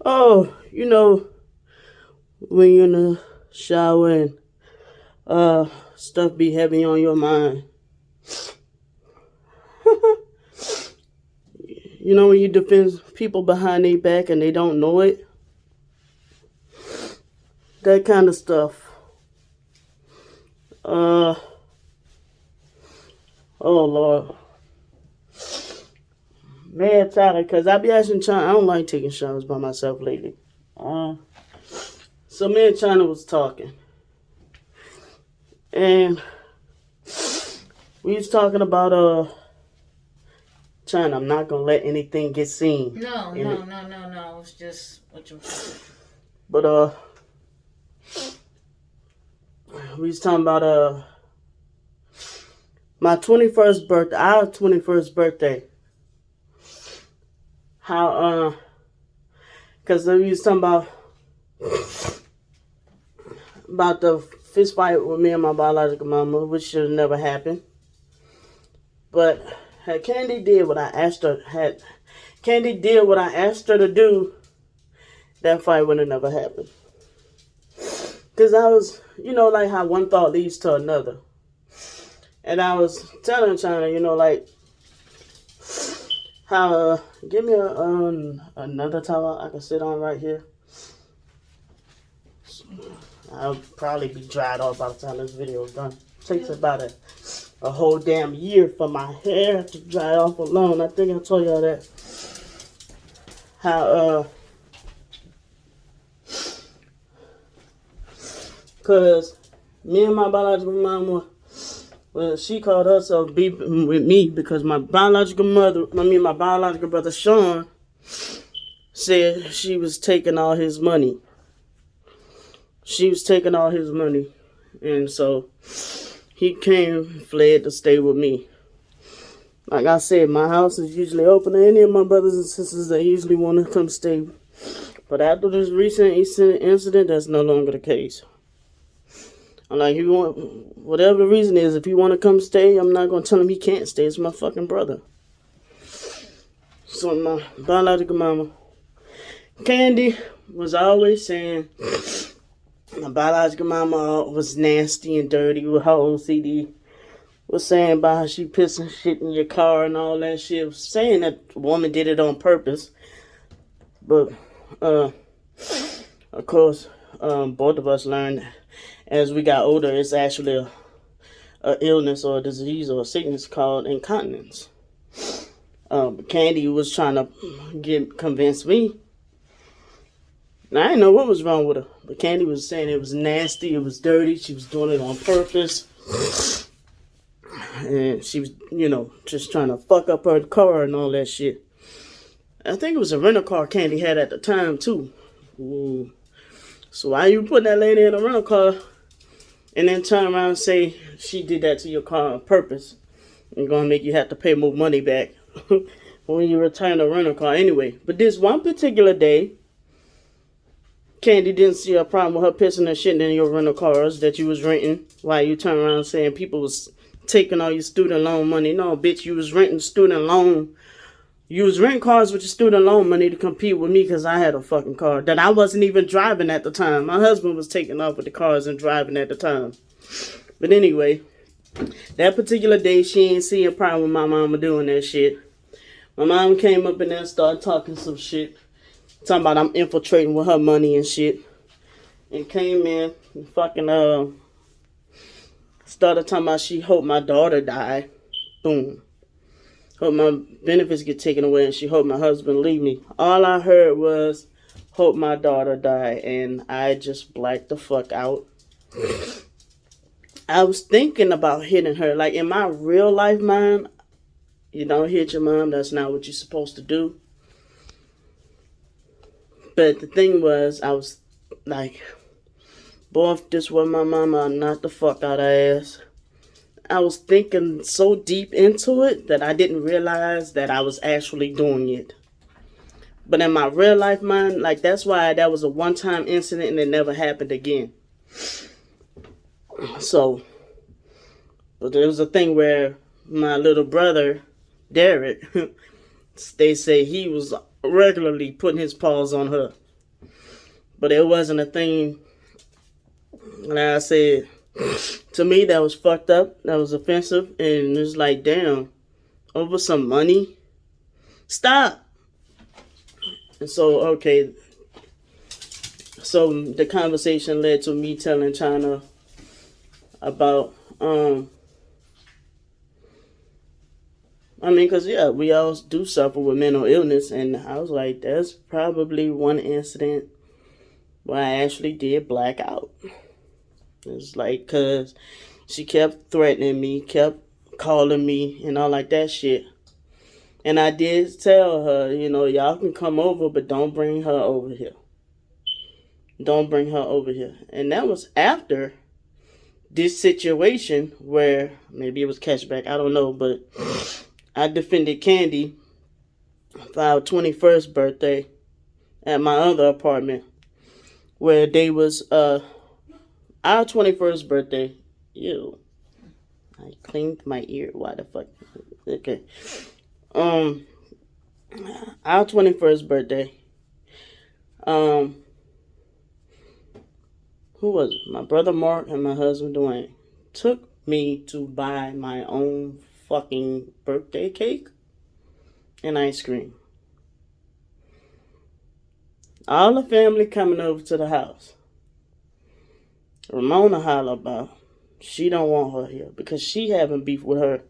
Oh, when you're in the shower and stuff be heavy on your mind. When you defend people behind their back and they don't know it? That kind of stuff. Oh Lord. Man, Tyler, because I be asking China, I don't like taking showers by myself lately. So me and China was talking. And we was talking about China, I'm not gonna let anything get seen. No. It's just what you. But we was talking about my 21st birthday, our 21st birthday. How because we was talking about the fist fight with me and my biological mama, which should have never happened. But had Candy did what I asked her to do, that fight would have never happened. Because I was, like how one thought leads to another. And I was telling China, like how give me another towel I can sit on right here. I'll probably be dried off by the time this video is done. It takes about a whole damn year for my hair to dry off alone. I think I told y'all that. How cause me and my biological mama, well, she called herself beefing with me because my biological brother Sean said she was taking all his money. And so he fled to stay with me. Like I said, my house is usually open to any of my brothers and sisters that usually want to come stay. But after this recent incident, that's no longer the case. I'm like, whatever the reason is, if you want to come stay, I'm not going to tell him he can't stay. It's my fucking brother. So my biological mama, Candy, was always saying my biological mama was nasty and dirty with her OCD. Was saying about how she pissing shit in your car and all that shit. Was saying that the woman did it on purpose. But, of course, both of us learned as we got older, it's actually a illness or a disease or a sickness called incontinence. Candy was trying to convince me. And I didn't know what was wrong with her. But Candy was saying it was nasty, it was dirty, she was doing it on purpose. And she was, just trying to fuck up her car and all that shit. I think it was a rental car Candy had at the time, too. Ooh. So why you putting that lady in a rental car and then turn around and say she did that to your car on purpose and gonna make you have to pay more money back when you return the rental car anyway? But this one particular day, Candy didn't see a problem with her pissing and shitting in your rental cars that you was renting while you turn around saying people was taking all your student loan money. No, bitch, you was renting student loan. You was renting cars with your student loan money to compete with me because I had a fucking car that I wasn't even driving at the time. My husband was taking off with the cars and driving at the time. But anyway, that particular day, she ain't see a problem with my mama doing that shit. My mom came up in there and started talking some shit. Talking about I'm infiltrating with her money and shit. And came in and fucking started talking about she hoped my daughter die. Boom. Hope my benefits get taken away and she hope my husband leave me. All I heard was hope my daughter die, and I just blacked the fuck out. I was thinking about hitting her. Like in my real life mind, you don't hit your mom, that's not what you're supposed to do. But the thing was, I was like, boy, if this was my mama, I'd knock the fuck out her ass. I was thinking so deep into it that I didn't realize that I was actually doing it. But in my real life mind, like that's why that was a one-time incident and it never happened again. So, but there was a thing where my little brother, Derek, they say he was regularly putting his paws on her. But it wasn't a thing. Like I said, to me, that was fucked up. That was offensive. And it's like, damn, over some money? Stop. And so, okay. So the conversation led to me telling China about, because, yeah, we all do suffer with mental illness. And I was like, that's probably one incident where I actually did black out. It's like, because she kept threatening me, kept calling me, and all like that shit. And I did tell her, y'all can come over, but don't bring her over here. Don't bring her over here. And that was after this situation where maybe it was cashback, I don't know, but I defended Candy for our 21st birthday at my other apartment, where they was our 21st birthday. Ew. I cleaned my ear. Why the fuck? Okay. Our 21st birthday. Who was it? My brother Mark and my husband Dwayne took me to buy my own fucking birthday cake and ice cream. All the family coming over to the house. Ramona holler about she don't want her here because she having beef with her.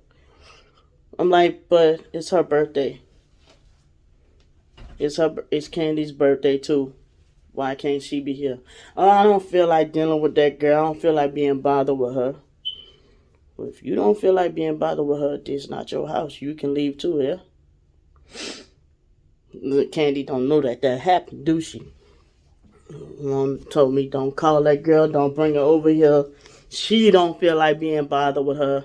I'm like, but it's her birthday. It's Candy's birthday too. Why can't she be here? Oh, I don't feel like dealing with that girl. I don't feel like being bothered with her. Well, if you don't feel like being bothered with her, this is not your house. You can leave too, yeah? Candy don't know that happened, do she? Mom told me don't call that girl. Don't bring her over here. She don't feel like being bothered with her.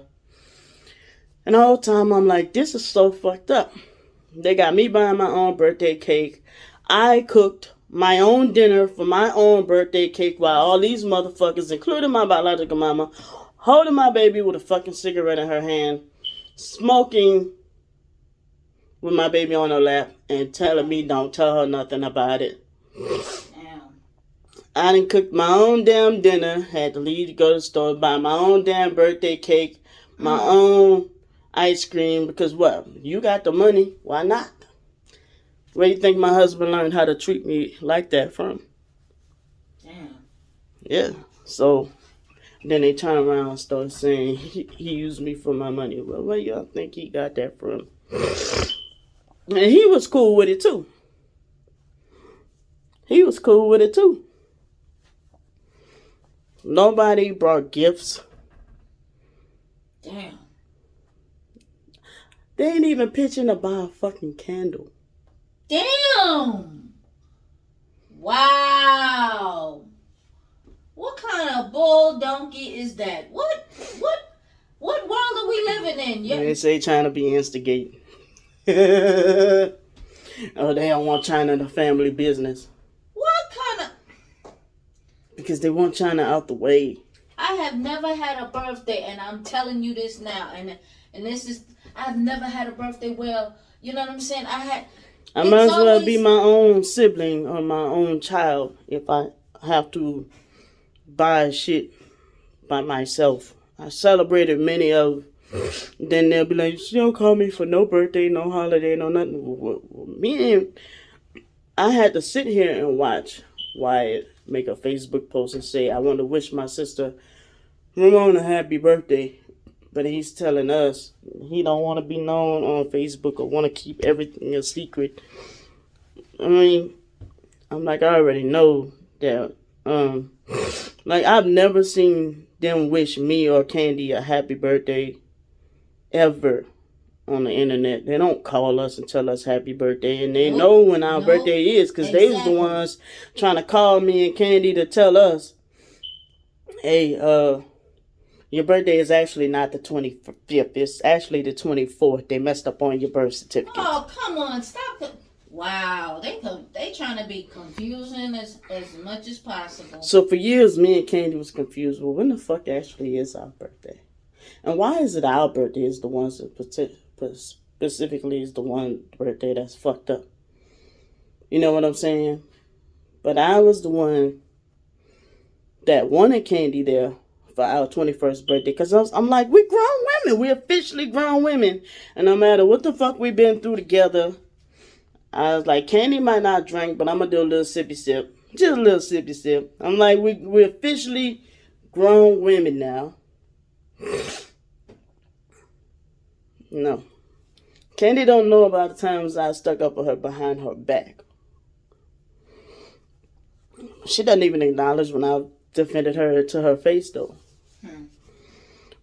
And the whole time I'm like, this is so fucked up. They got me buying my own birthday cake. I cooked my own dinner for my own birthday cake while all these motherfuckers, including my biological mama, holding my baby with a fucking cigarette in her hand, smoking with my baby on her lap, and telling me don't tell her nothing about it. Damn. I done cooked my own damn dinner, had to leave to go to the store, buy my own damn birthday cake, my own ice cream, because what? You got the money, why not? Where do you think my husband learned how to treat me like that from? Damn. Yeah. So then they turn around and start saying he used me for my money. Well, where y'all think he got that from? And he was cool with it too. He was cool with it too. Nobody brought gifts. Damn. They ain't even pitching to buy a fucking candle. Damn! Wow! What kind of bull donkey is that? What world are we living in? Yeah. They say China be instigating. Oh, they don't want China in the family business. What kind of? Because they want China out the way. I have never had a birthday, and I'm telling you this now, and this is, I've never had a birthday where, you know what I'm saying? I might as well be my own sibling or my own child if I have to buy shit by myself. I celebrated many of them. Then they'll be like, she don't call me for no birthday, no holiday, no nothing. I had to sit here and watch Wyatt make a Facebook post and say, I want to wish my sister Ramona happy birthday. But he's telling us he don't want to be known on Facebook or want to keep everything a secret. I mean, I'm like, I already know that. Like, I've never seen them wish me or Candy a happy birthday ever on the internet. They don't call us and tell us happy birthday. And they know when our birthday is because they was the ones trying to call me and Candy to tell us, hey, your birthday is actually not the 25th. It's actually the 24th. They messed up on your birth certificate. Oh, come on. Stop it. Wow. They trying to be confusing as much as possible. So for years, me and Candy was confused. Well, when the fuck actually is our birthday? And why is it our birthday is the ones that specifically is the one birthday that's fucked up? You know what I'm saying? But I was the one that wanted Candy there for our 21st birthday. Because I'm like, we grown women. We officially grown women. And no matter what the fuck we been through together, I was like, Candy might not drink, but I'm going to do a little sippy sip. Just a little sippy sip. I'm like, we're officially grown women now. No. Candy don't know about the times I stuck up for her behind her back. She doesn't even acknowledge when I defended her to her face, though.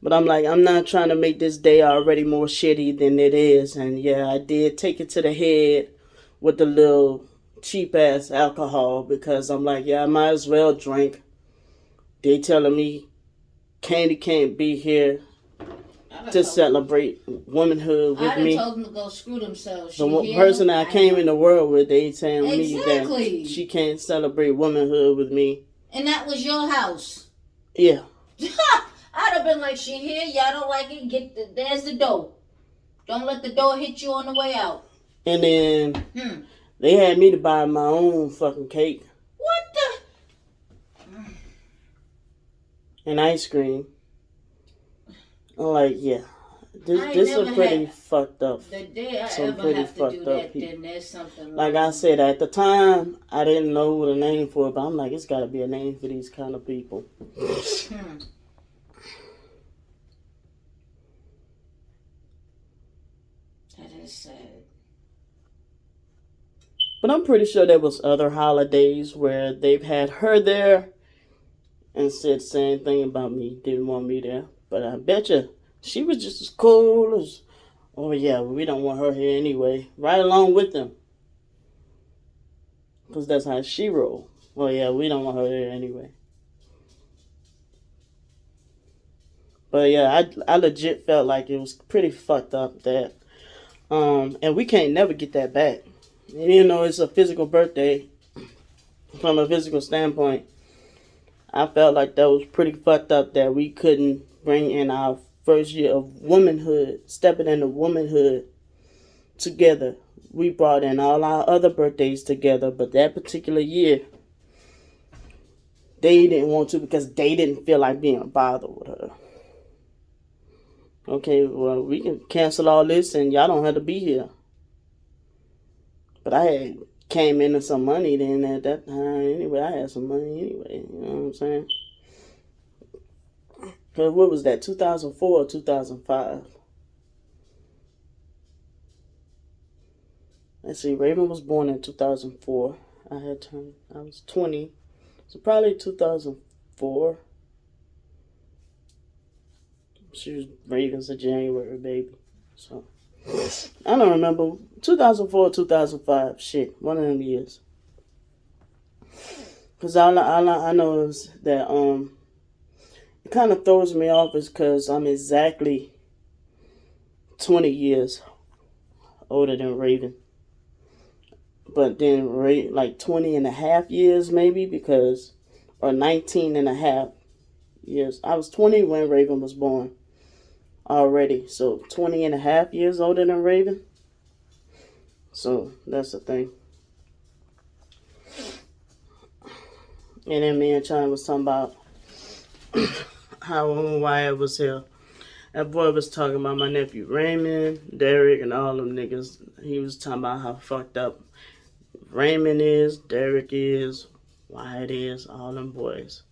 But I'm like, I'm not trying to make this day already more shitty than it is. And yeah, I did take it to the head with the little cheap-ass alcohol because I'm like, yeah, I might as well drink. They telling me Candy can't be here to celebrate womanhood with me. I told them to go screw themselves. The person I came in the world with, they telling me that she can't celebrate womanhood with me. And that was your house. Yeah. I'd have been like, she here, y'all don't like it, there's the door. Don't let the door hit you on the way out. And then they had me to buy my own fucking cake. What the? And ice cream. I'm like, yeah. This is pretty fucked up. The day I ever have to do that, then there's something like I said, at the time, I didn't know what a name for it, but I'm like, it's got to be a name for these kind of people. That is sad. But I'm pretty sure there was other holidays where they've had her there and said the same thing about me. Didn't want me there. But I bet you she was just as cool as, oh yeah, we don't want her here anyway. Right along with them. Because that's how she rolled. Well, yeah, we don't want her here anyway. But yeah, I legit felt like it was pretty fucked up that, and we can't never get that back. And even though it's a physical birthday, from a physical standpoint, I felt like that was pretty fucked up that we couldn't bring in our first year of womanhood, stepping into womanhood together. We brought in all our other birthdays together, but that particular year, they didn't want to because they didn't feel like being bothered with her. Okay, well, we can cancel all this and y'all don't have to be here. But I had came into some money then at that time anyway. I had some money anyway, you know what I'm saying? Because what was that, 2004 or 2005? Let's see, Raven was born in 2004. I was 20. So probably 2004. She was Raven's a January baby. So I don't remember. 2004, 2005. Shit, one of them years. Because all I know is that it kind of throws me off is because I'm exactly 20 years older than Raven. But then like 20 and a half years maybe because, or 19 and a half years. I was 20 when Raven was born already. So 20 and a half years older than Raven. So that's the thing. And then me and China was talking about how Wyatt was here. That boy was talking about my nephew Raymond, Derek, and all them niggas. He was talking about how fucked up Raymond is, Derek is, Wyatt is, all them boys.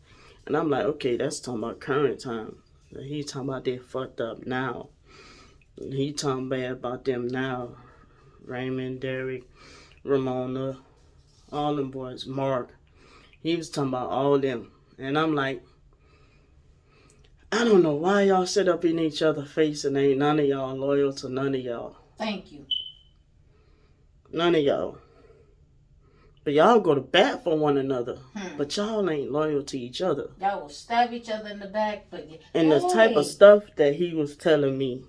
And I'm like, okay, that's talking about current time. He's talking about they fucked up now. And he talking bad about them now. Raymond, Derek, Ramona, all them boys, Mark. He was talking about all them. And I'm like, I don't know why y'all sit up in each other's face and ain't none of y'all loyal to none of y'all. Thank you. None of y'all. But y'all go to bat for one another. But y'all ain't loyal to each other. Y'all will stab each other in the back. But and the type of stuff that he was telling me,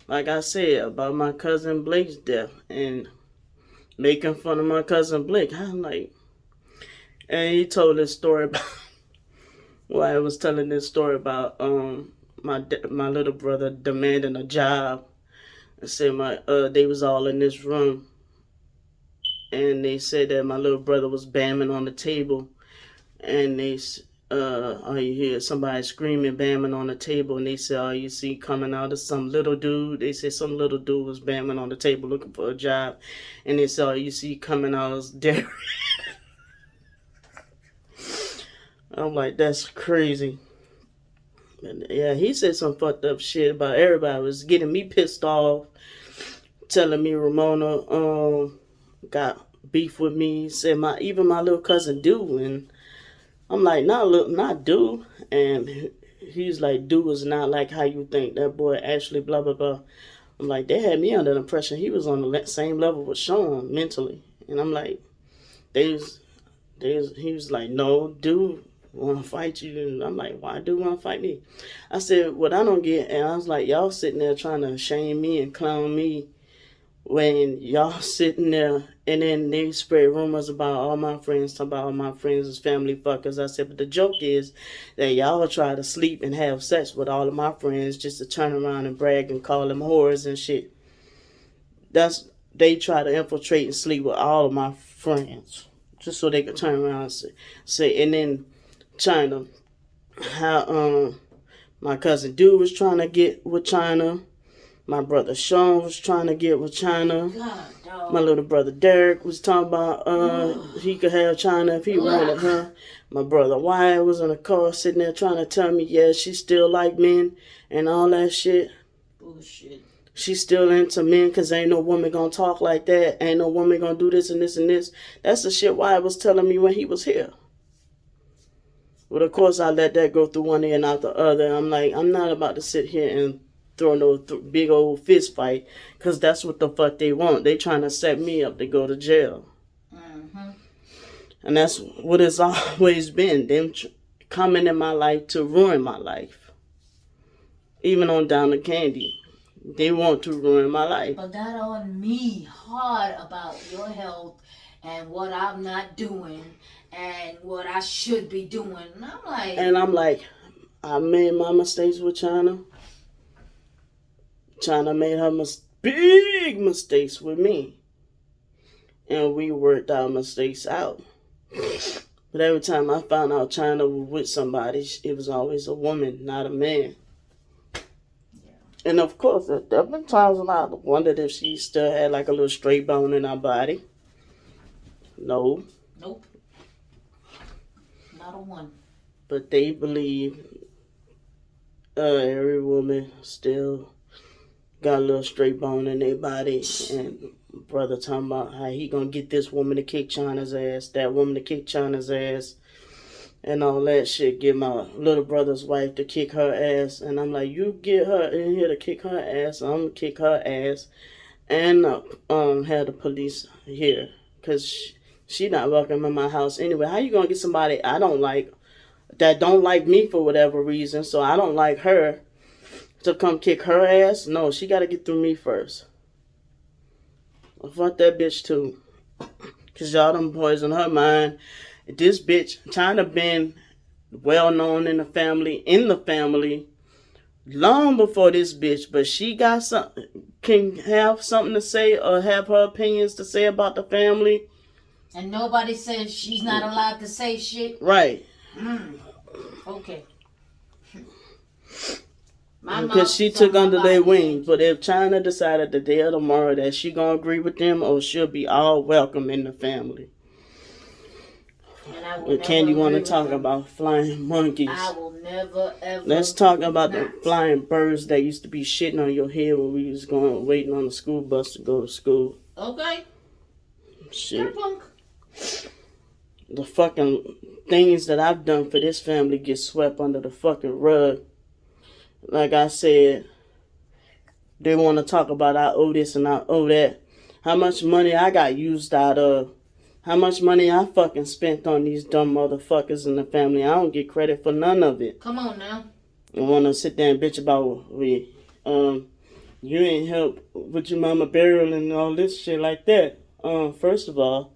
like I said, about my cousin Blake's death and making fun of my cousin Blake. I'm like, and he told this story about, well, I was telling this story about my little brother demanding a job. I said they was all in this room. and they said that my little brother was bamming on the table, and all you hear somebody screaming, bamming on the table, and they said, all you see coming out of some little dude. They said some little dude was bamming on the table looking for a job, and they said, all you see coming out is Derek. I'm like, that's crazy. And yeah, he said some fucked up shit about everybody. It was getting me pissed off, telling me Ramona got beef with me. Said even my little cousin do, and I'm like, not do. And he's like, do is not like how you think. That boy actually blah blah blah. I'm like, they had me under the impression he was on the same level with Sean mentally, and I'm like, he was like, no, dude want to fight you. And I'm like, why do want to fight me? I said, what I don't get, and I was like, y'all sitting there trying to shame me and clown me when y'all sitting there, and then they spread rumors about all my friends, talking about all my friends as family fuckers. I said, but the joke is that y'all try to sleep and have sex with all of my friends just to turn around and brag and call them whores and shit. They try to infiltrate and sleep with all of my friends just so they could turn around and say, and then China, how my cousin Dude was trying to get with China. My brother Sean was trying to get with China. God, my little brother Derek was talking about he could have China if he wanted her. My brother Wyatt was in the car sitting there trying to tell me, yeah, she still like men and all that shit. Bullshit. She's still into men because ain't no woman gonna talk like that. Ain't no woman gonna do this and this and this. That's the shit Wyatt was telling me when he was here. But of course, I let that go through one ear and out the other. I'm like, I'm not about to sit here and throw no big old fist fight, because that's what the fuck they want. They trying to set me up to go to jail. Mm-hmm. And that's what it's always been. Them coming in my life to ruin my life. Even on down to Candy. They want to ruin my life. But got on me hard about your health and what I'm not doing and what I should be doing. And I'm like, I made my mistakes with China. China made her big mistakes with me. And we worked our mistakes out. But every time I found out China was with somebody, it was always a woman, not a man. Yeah. And of course, there have been times when I wondered if she still had like a little straight bone in her body. No. Nope. Not a one. But they believe every woman still got a little straight bone in their body. And brother talking about how he gonna get this woman to kick China's ass, that woman to kick China's ass, and all that shit. Get my little brother's wife to kick her ass. And I'm like, you get her in here to kick her ass, I'm gonna kick her ass. And have the police here. Because she not welcome in my house anyway. How you gonna get somebody I don't like, that don't like me for whatever reason, so I don't like her, to come kick her ass? No, she gotta get through me first. Well, fuck that bitch too. Cause y'all done poisoned her mind. This bitch China been well known in the family long before this bitch, but she got can have something to say or have her opinions to say about the family. And nobody says she's not allowed to say shit. Right. Okay. Because she took under their wing. But if China decided the day or tomorrow that she gonna agree with them, or she'll be all welcome in the family. And Candy want to talk about flying monkeys. I will never ever. Let's talk about the flying birds that used to be shitting on your head when we was waiting on the school bus to go to school. Okay. Shit. The fucking things that I've done for this family get swept under the fucking rug. Like I said, they want to talk about I owe this and I owe that. How much money I got used out of. How much money I fucking spent on these dumb motherfuckers in the family. I don't get credit for none of it. Come on now. I want to sit there and bitch about me. You ain't help with your mama burial and all this shit like that. First of all,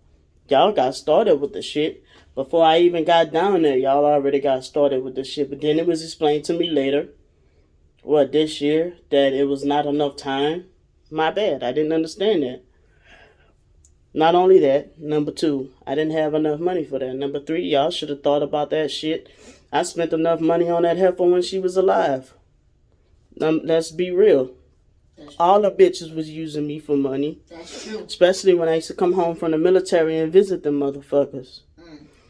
y'all got started with the shit. Before I even got down there, y'all already got started with the shit. But then it was explained to me later, this year, that it was not enough time. My bad. I didn't understand that. Not only that, number 2, I didn't have enough money for that. Number 3, y'all should have thought about that shit. I spent enough money on that heifer when she was alive. Let's be real. All the bitches was using me for money. That's true. Especially when I used to come home from the military and visit them motherfuckers.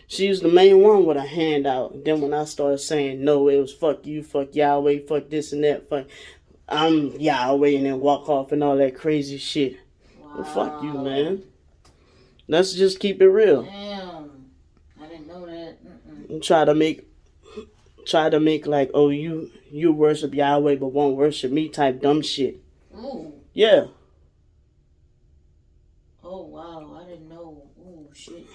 She was the main one with a handout. Then when I started saying no, it was fuck you, fuck Yahweh, fuck this and that, fuck I'm Yahweh, and then walk off and all that crazy shit. Wow. Well, fuck you, man. Let's just keep it real. Damn. I didn't know that. And try to make like, oh, you worship Yahweh but won't worship me type dumb shit. Ooh. Yeah. Oh, wow. I didn't know. Ooh, shit.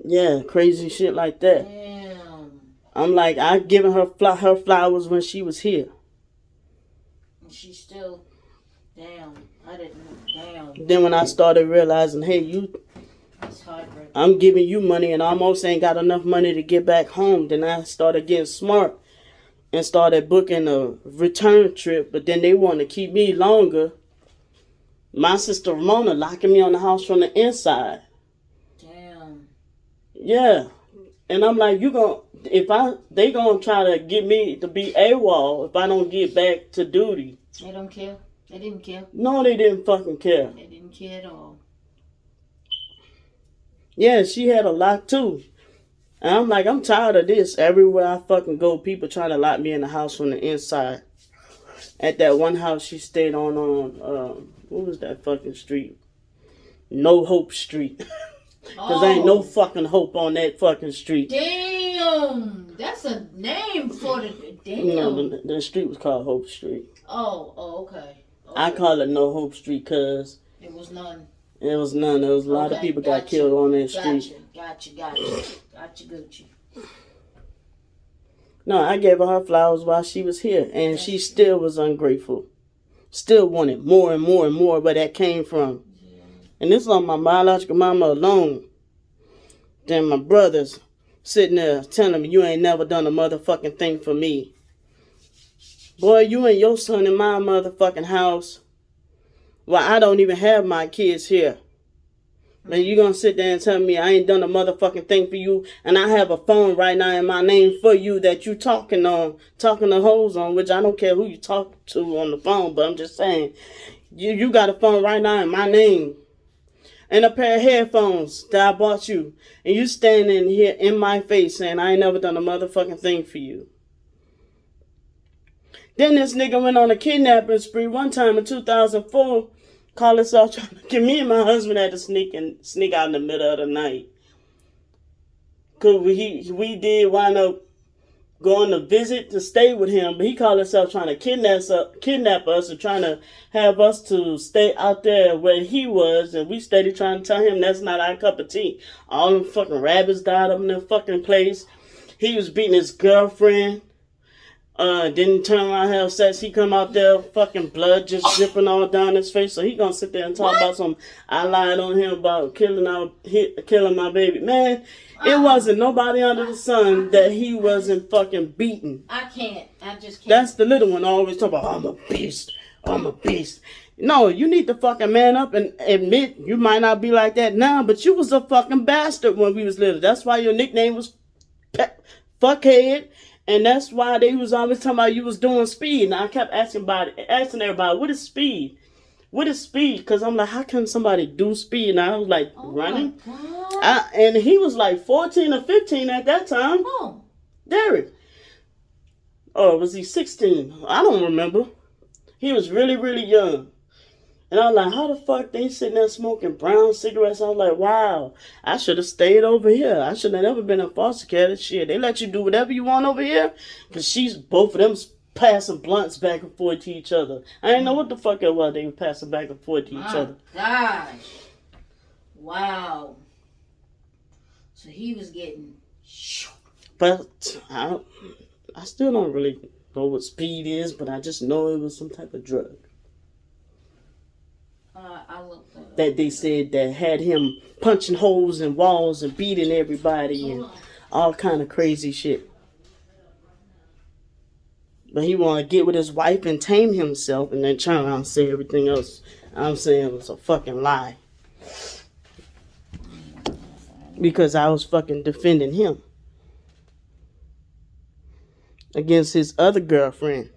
Yeah, crazy shit like that. Damn. I'm like, I given her flowers when she was here. And she still... Damn. I didn't know. Damn. Then when I started realizing, hey, It's heartbreaking. I'm giving you money and almost ain't got enough money to get back home, then I started getting smart and started booking a return trip, but then they want to keep me longer. My sister Ramona locking me on the house from the inside. Damn. Yeah. And I'm like, they gonna try to get me to be AWOL if I don't get back to duty. They don't care? They didn't care? No, they didn't fucking care. They didn't care at all. Yeah, she had a lock too. And I'm like, I'm tired of this. Everywhere I fucking go, people trying to lock me in the house from the inside. At that one house she stayed on what was that fucking street? No Hope Street. Because there ain't no fucking hope on that fucking street. Damn. That's a name for the... Damn. No, the street was called Hope Street. Oh, okay. I call it No Hope Street because... It was none. It was none. There was a lot of people got killed on that street. Gotcha, Gucci. No, I gave her flowers while she was here, and she still was ungrateful. Still wanted more and more and more where that came from. Yeah. And this is on my biological mama alone. Then my brothers sitting there telling me, you ain't never done a motherfucking thing for me. Boy, you and your son in my motherfucking house. Well, I don't even have my kids here. Man, you gonna sit there and tell me I ain't done a motherfucking thing for you, and I have a phone right now in my name for you that you talking to hoes on, which I don't care who you talk to on the phone, but I'm just saying, you got a phone right now in my name, and a pair of headphones that I bought you, and you standing here in my face saying I ain't never done a motherfucking thing for you. Then this nigga went on a kidnapping spree one time in 2004. Call himself trying to get me and my husband had to sneak out in the middle of the night. Cause we did wind up going to visit to stay with him, but he called himself trying to kidnap us and trying to have us to stay out there where he was, and we steady trying to tell him that's not our cup of tea. All them fucking rabbits died up in that fucking place. He was beating his girlfriend. Didn't turn around, have sex. He come out there, fucking blood just dripping all down his face. So he gonna sit there and talk about some. I lied on him about killing my baby. Man, it wasn't nobody under the sun that he wasn't fucking beaten. I just can't. That's the little one always talk about. I'm a beast. I'm a beast. No, you need to fucking man up and admit you might not be like that now, but you was a fucking bastard when we was little. That's why your nickname was Fuckhead. And that's why they was always talking about you was doing speed. And I kept asking everybody, what is speed? What is speed? Because I'm like, how can somebody do speed? And I was like, running. And he was like 14 or 15 at that time. Oh. Derek. Or was he 16? I don't remember. He was really, really young. And I was like, how the fuck they sitting there smoking brown cigarettes? I was like, wow, I should have stayed over here. I should have never been in foster care. Shit, they let you do whatever you want over here? Because both of them passing blunts back and forth to each other. I didn't know what the fuck it was they were passing back and forth to each other. Gosh. Wow. So he was getting... But I still don't really know what speed is, but I just know it was some type of drug. I looked that they said that had him punching holes in walls and beating everybody and all kind of crazy shit. But he want to get with his wife and tame himself and then turn around and say everything else I'm saying was a fucking lie. because I was fucking defending him against his other girlfriend.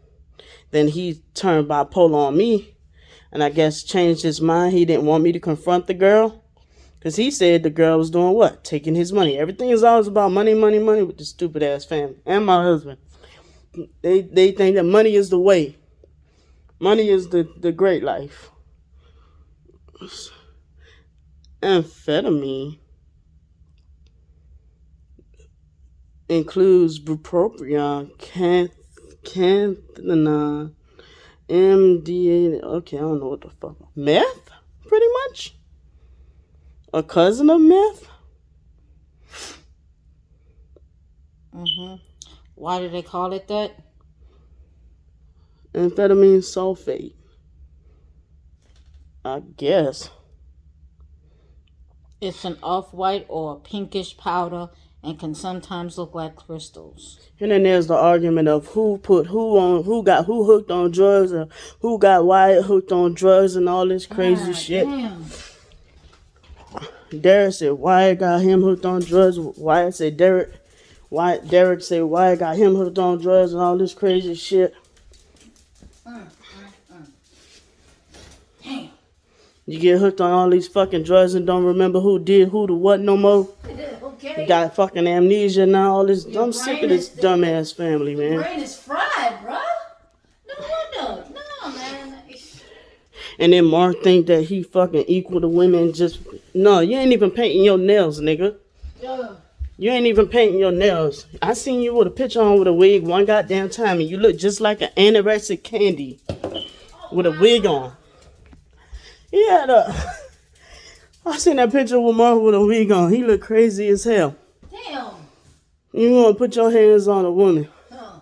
Then he turned bipolar on me, and I guess changed his mind. He didn't want me to confront the girl, because he said the girl was doing what? Taking his money. Everything is always about money, money, money with this stupid ass family. And my husband. They think that money is the way. Money is the great life. Amphetamine includes bupropion, canthanon, MDA. Okay, I don't know what the fuck. Meth, pretty much. A cousin of meth. Why do they call it that? Amphetamine sulfate. I guess. It's an off-white or a pinkish powder and can sometimes look like crystals. And then there's the argument of who got who hooked on drugs, or who got Wyatt hooked on drugs and all this crazy shit. Damn. Derek said Wyatt got him hooked on drugs. Wyatt said Derek said Wyatt got him hooked on drugs and all this crazy shit. Damn. You get hooked on all these fucking drugs and don't remember who did who to what no more. Okay. You got fucking amnesia now. All this. I'm sick of this dumbass family, man. Your brain is fried, bro. No wonder. No, man. And then Mark think that he fucking equal to women. Just no, you ain't even painting your nails, nigga. You ain't even painting your nails. I seen you with a picture on with a wig one goddamn time, and you look just like an anorexic candy with a wig on. He had I seen that picture with Mark with a wig on. He look crazy as hell. Damn. You want to put your hands on a woman. Huh.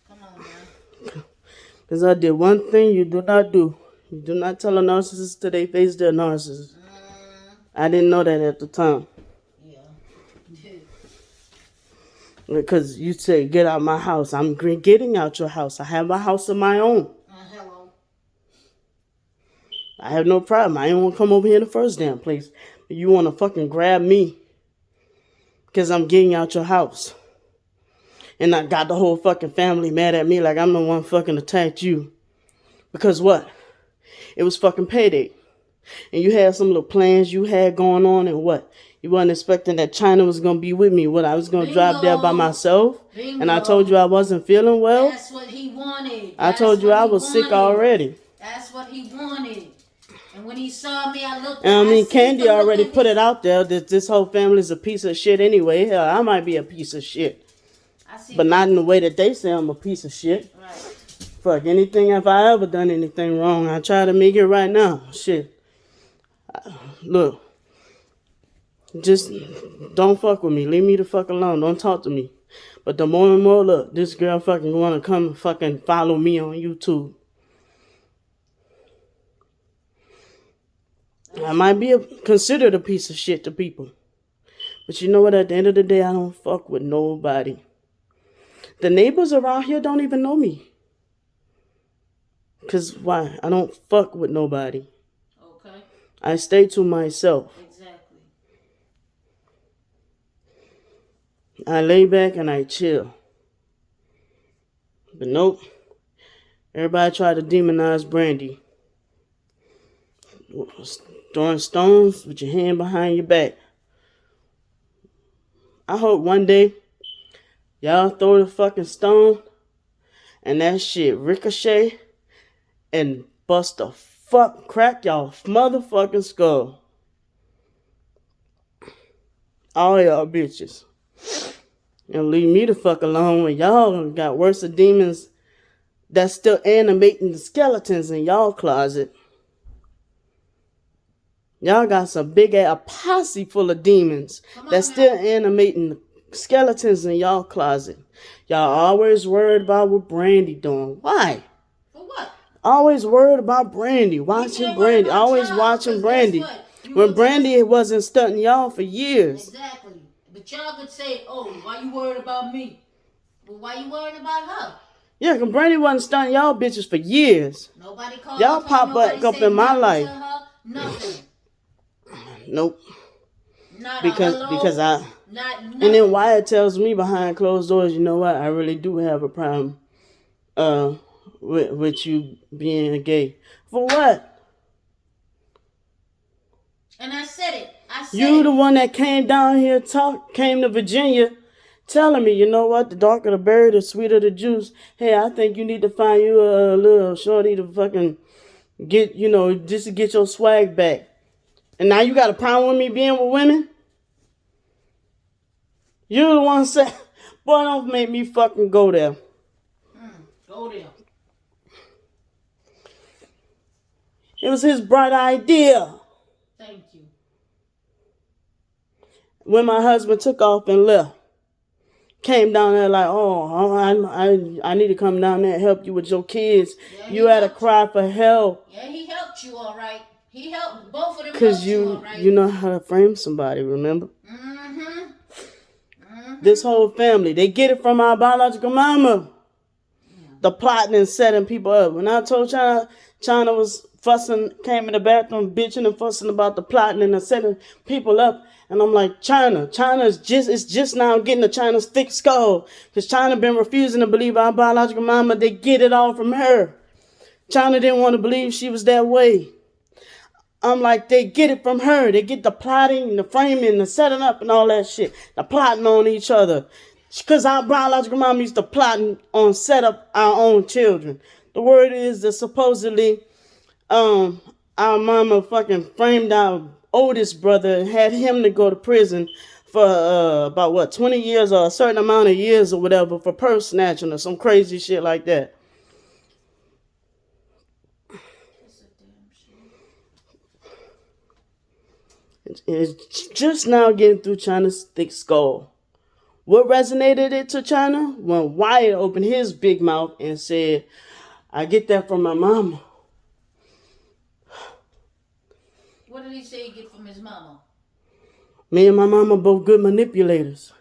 Come on, man. Because I did one thing you do not do. You do not tell a narcissist to their face they're a narcissist. I didn't know that at the time. Yeah. Because you say, get out my house. I'm getting out your house. I have a house of my own. Hello. I have no problem. I didn't want to come over here in the first damn place. But you want to fucking grab me because I'm getting out your house. And I got the whole fucking family mad at me like I'm the one fucking attacked you. Because what? It was fucking payday. And you had some little plans you had going on, and what? You wasn't expecting that China was going to be with me. What, I was going to drive there by myself? Bingo. And I told you I wasn't feeling well? That's what he wanted. I told you I was sick already. That's what he wanted. And when he saw me, I looked. And I mean, Candy already put it out there that this whole family's a piece of shit anyway. Hell, I might be a piece of shit. But not in the way that they say I'm a piece of shit. Right. Fuck, anything, if I ever done anything wrong, I try to make it right now. Shit. Look. Just don't fuck with me. Leave me the fuck alone. Don't talk to me. But the more and more, look, this girl fucking want to come and fucking follow me on YouTube. I might be considered a piece of shit to people. But you know what? At the end of the day, I don't fuck with nobody. The neighbors around here don't even know me. Because why? I don't fuck with nobody. Okay. I stay to myself. Exactly. I lay back and I chill. But nope. Everybody try to demonize Brandy. Throwing stones with your hand behind your back. I hope one day y'all throw the fucking stone and that shit ricochet and bust the fuck, crack y'all motherfucking skull. All y'all bitches. And leave me the fuck alone when y'all got worse of demons that's still animating the skeletons in y'all closet. Y'all got some big ass posse full of demons that's still animating the skeletons in y'all closet. Y'all always worried about what Brandy doing. Why? For what? Always worried about Brandy. Watching Brandy. Always watching Brandy. When Brandy wasn't stunting y'all for years. Exactly. But y'all could say, oh, why you worried about me? Well, why you worried about her? Yeah, because Brandy wasn't stunting y'all bitches for years. Nobody called y'all pop back up in my life. Nothing. Nope. Not because a hello. because I Not and nothing. then Wyatt tells me behind closed doors, you know what? I really do have a problem with you being gay. For what? And I said it. You the one that came down here, came to Virginia, telling me, you know what? The darker the berry, the sweeter the juice. Hey, I think you need to find you a little shorty to fucking get, just to get your swag back. And now you got a problem with me being with women? You're the one saying, boy, don't make me fucking go there. Go there. It was his bright idea. Thank you. When my husband took off and left, came down there like, I need to come down there and help you with your kids. Yeah, you had to cry for help. Yeah, he helped you all right. He helped both of them. Because you all right. you know how to frame somebody, remember? Mm-hmm. This whole family, they get it from our biological mama. Yeah. The plotting and setting people up. When I told China was fussing, came in the bathroom bitching and fussing about the plotting and the setting people up. And I'm like, China is just now getting to China's thick skull. Because China been refusing to believe our biological mama. They get it all from her. China didn't want to believe she was that way. I'm like, they get it from her. They get the plotting, the framing, the setting up and all that shit. The plotting on each other. Because our biological mama used to plotting on set up our own children. The word is that supposedly our mama fucking framed our oldest brother and had him to go to prison for about 20 years or a certain amount of years or whatever for purse snatching or some crazy shit like that. It's just now getting through China's thick skull. What resonated it to China? When Wyatt opened his big mouth and said, I get that from my mama. What did he say he get from his mama? Me and my mama both good manipulators.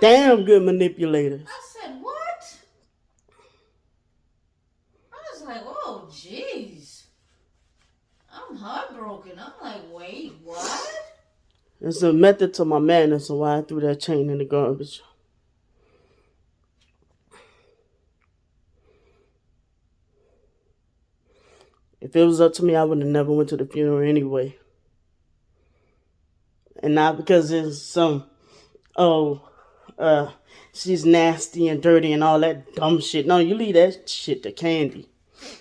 Damn good manipulators. I said, what? I was like, oh, jeez. I'm heartbroken. I'm like, wait, what? It's a method to my madness of why I threw that chain in the garbage. If it was up to me, I would have never went to the funeral anyway. And not because it's she's nasty and dirty and all that dumb shit. No, you leave that shit to Candy.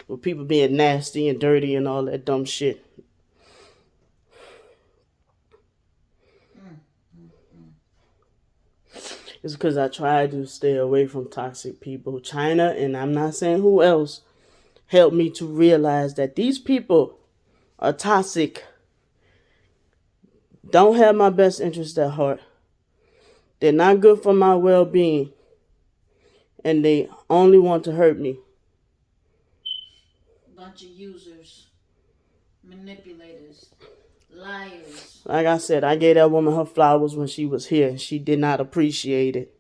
With people being nasty and dirty and all that dumb shit. It's because I tried to stay away from toxic people. China, and I'm not saying who else, helped me to realize that these people are toxic. Don't have my best interest at heart. They're not good for my well-being. And they only want to hurt me. Bunch of users, manipulators, liars. Like I said, I gave that woman her flowers when she was here, and she did not appreciate it.